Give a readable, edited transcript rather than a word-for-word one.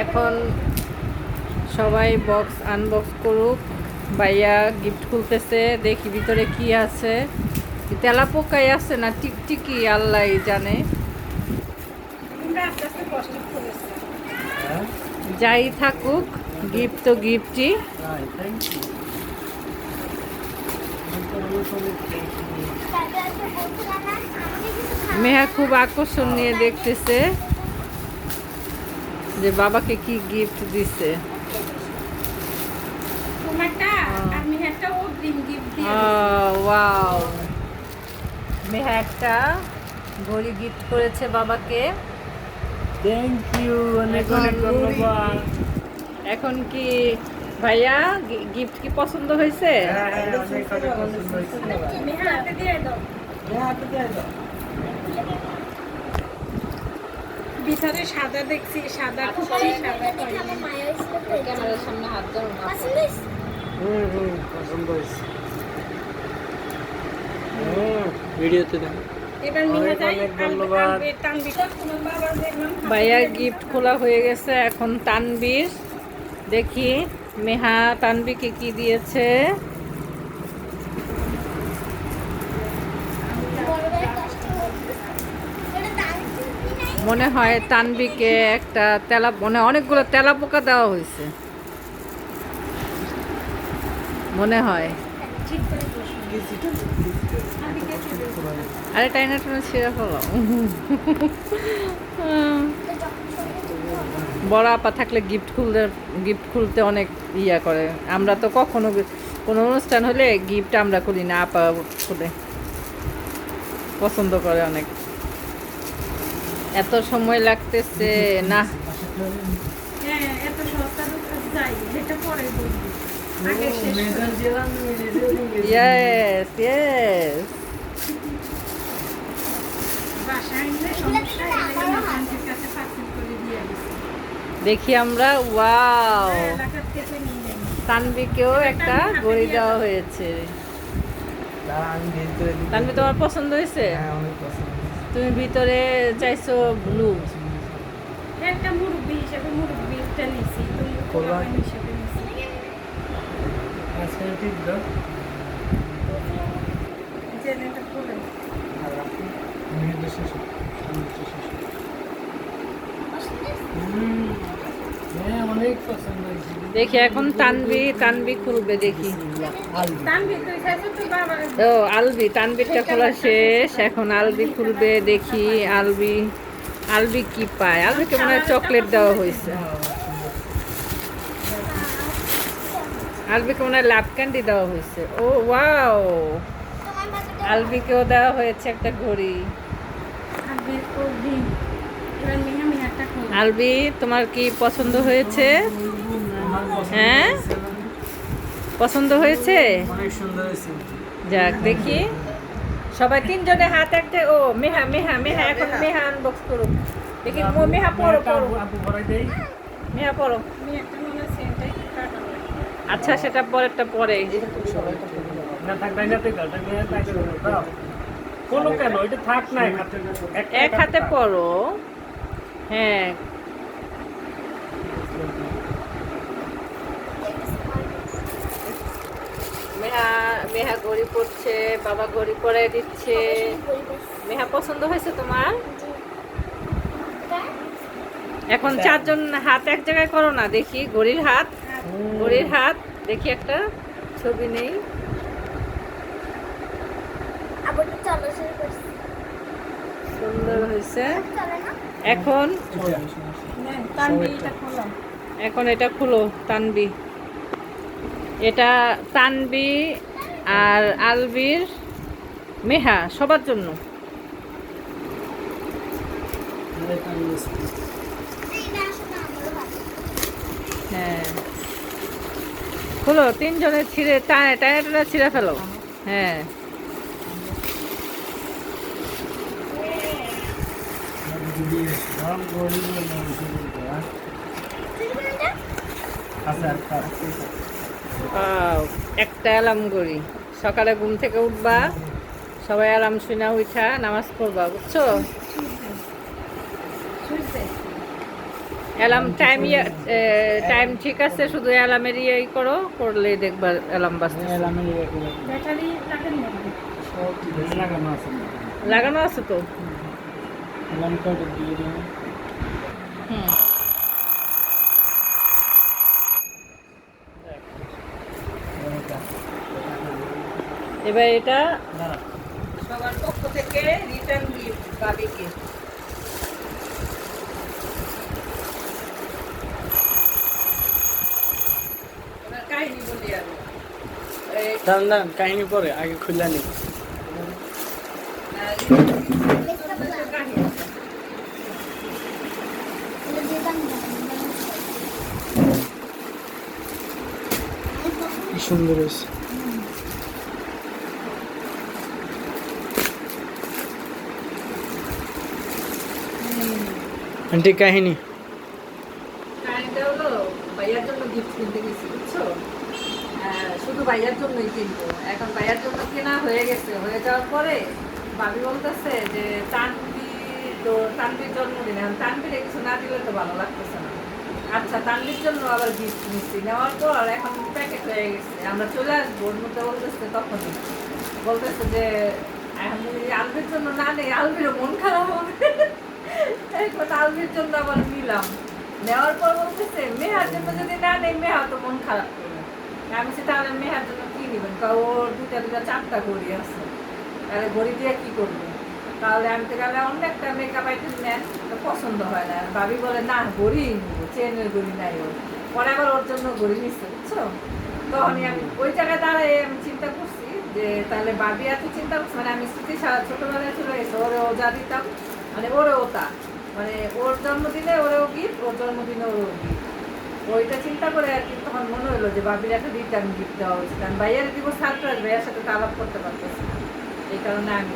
এখন সবাই box unbox করুক। ভাইয়া গিফট খুলতেছে, দেখি ভিতরে কি আছে। তেলা পোকাই আছে না টিকটিকি, আল্লাহ জানে। যাই থাকুক, গিফট তো গিফটই। মেহা খুব আকর্ষণ নিয়ে দেখতেছে যে বাবাকে কি গিফট দিছে। ওয়াও, মেহা একটা ঘড়ি গিফট করেছে বাবাকে। থ্যাংক ইউ, অনেক অনেক ধন্যবাদ। এখন কি ভাইয়া গিফট কি পছন্দ হয়েছে? হ্যাঁ হ্যাঁ, অনেক অনেক পছন্দ হয়েছে। ভিতরে সাদা দেখছি, সাদা খুঁজছি, সাদা ক্যামেরার সামনে হাত ধরো না। পছন্দ হয়েছে। ভিডিওতে দেখো। এবার নিয়ে যাই। ধন্যবাদ। ভাইয়ার গিফট খোলা হয়ে গেছে, এখন তানবীর। দেখি মেহা তানবীকে কি দিয়েছে। মনে হয় তানবীকে একটা অনেকগুলো তেলা পোকা দেওয়া হয়েছে মনে হয়। আরে টাইনা টানা ছিঁড়ে ফেলো। বড় আপা থাকলে গিফট খুলতে অনেক ইয়া করে। আমরা তো কখনো কোনো অনুষ্ঠান হলে গিফট আমরা করি না, আপা খুলে পছন্দ করে অনেক। এত সময় লাগতেছে না। Yes yes. দেখি আমরা, ওয়াও, তানবিকেও একটা ঘড়ি দেওয়া হয়েছে। তানবি তোমার পছন্দ হয়েছে? তুমি ভিতরে চাইছো ব্লু। একটা মুরব্বি হিসেবে মুরব্বিটা নিছি, তুমি হিসেবে নিছি। জেনেটা খুলে অনেক পছন্দ হয়েছে। দেখি এখন তানবি খুলবে, দেখি। তানভীর তুই খাইছো তো বাবা। ও আলবি, তানবিরটা খোলা শেষ, এখন আলবি খুলবে। দেখি আলবি কি পায়। আলবিকে মনে হয় চকলেট দেওয়া হয়েছে। আলবিকে মনে হয় লাভ ক্যান্ডি দেওয়া হয়েছে। ও ওয়াও, আলবিকেও দেওয়া হয়েছে একটা ঘড়ি। তানভীর ও দিন এবার মিহাটা খুলে। আলবি, তোমার কি পছন্দ হয়েছে? হ্যাঁ, পছন্দ হয়েছে? অনেক সুন্দর হয়েছে। যাক, দেখি সবাই তিনজনে হাত একটা। ও মেহা এখন মেহা আনবক্স করুক। দেখি মেহা পড়ো। আপু ভরাই দেই। মেহা পড়ো। মিহাটা মনে হয় সেটাই কাটা লাগে। আচ্ছা, সেটা পরেরটা পরে। না থাক নাই না, তুই গালটা নিয়ে তাই দাও। কোনো কেন এটা থাক না, এক হাতে পড়ো। হ্যাঁ, মেহা ঘড়ি পড়ছে, বাবা ঘড়ি পরাই দিচ্ছে। মেহা পছন্দ হয়েছে তোমার? এখন চারজন হাত এক জায়গায় করো না, দেখি ঘড়ির হাত দেখি একটা ছবি নেই। সুন্দর হয়েছে। এখন তানভীরটা খোলা। এখন এটা খুলো তানবি। এটা তানবি আর আলবির, মেহা সবার জন্য। হ্যাঁ, খুলো, তিনজনের ছিঁড়ে টানা ছিঁড়ে ফেলো। হ্যাঁ, একটা অ্যালার্ম ঘড়ি। সকালে ঘুম থেকে উঠবা, সবাই অ্যালার্ম শুনে উঠা নামাজ পড়বা, বুঝছো? অ্যালার্ম টাইম ঠিক আছে, শুধু অ্যালার্মের ইয়েই করো, করলে দেখবা অ্যালার্ম বাজতেছে। এলামের ইয়ে করে ব্যাটারি লাগানো হবে। সব ঠিক আছে লাগানো আছে লাগানো আছে তো। এলাম কার্ডে দিয়ে দিন হুম। এবার এটা সবার পক্ষ থেকে রিটার্ন গিফট বাবিকে। এবার কাহিনী বলি আমি। দাঁড়ান দাঁড়ান কাহিনী পরে আগে খুললা নি কাহিনী কি সুন্দর হয়েছে আন্টি কাহিনী কাহিনীটা হলো ভাইয়ার জন্য গিফট কিনতে গেছি, বুঝছো? শুধু ভাইয়ার জন্যই কিনবো। এখন ভাইয়ার জন্য কেনা হয়ে গেছে, হয়ে যাওয়ার পরে ভাবি বলতেছে যে তানবির জন্মদিন, এখন তানবিরে কিছু না দিলে তো ভালো লাগতেছে না। আচ্ছা, তানবির জন্য আবার গিফট নিচ্ছি, নেওয়ার পর এখন প্যাকেট হয়ে গেছে, আমরা চলে আসবো। ওর মধ্যে বলতেছে, তখনই বলতেছে যে এখন যদি আলবির জন্য না নেই, আলবিরও মন খারাপ হবে। এখন আলবির জন্য আবার নিলাম, নেওয়ার পর বলতেছে মেহার জন্য যদি না নেই, মেহা তো মন খারাপ করবে। আমি বলছি তাহলে মেহার জন্য কি নেবেন? ওর দুটা চারটা ঘড়ি আছে, তাহলে ঘড়ি দিয়ে কি করবো? তাহলে আমি তো গেলে অন্য একটা মেকআপ আইটেম নেন, তো পছন্দ হয় না। ভাবি বলে না, ঘড়ি নিবো, চেনের ঘড়ি নাই ওর। পরে আবার ওর জন্য ঘড়ি নিচ্ছে, বুঝছো? তখনই আমি ওই জায়গায় দাঁড়াই আমি চিন্তা করছি যে তাহলে ভাবি এত চিন্তা করছে, মানে আমি স্মৃতি ছোটবেলায় চলে গেছে, ওরেও যা দিতাম, মানে ওরেও তা, মানে ওর জন্মদিনে ওরেও গিফট, ওর জন্মদিনে ওরেও গিফট। ওইটা চিন্তা করে আর কি তখন মনে হলো যে ভাবির একটা রিটার্ন গিফট দেওয়া উচিত। কারণ ভাইয়ার দিব সারপ্রাইজ, ভাইয়ার সাথে তো আলাপ করতে পারতেছি না, এই কারণে আমি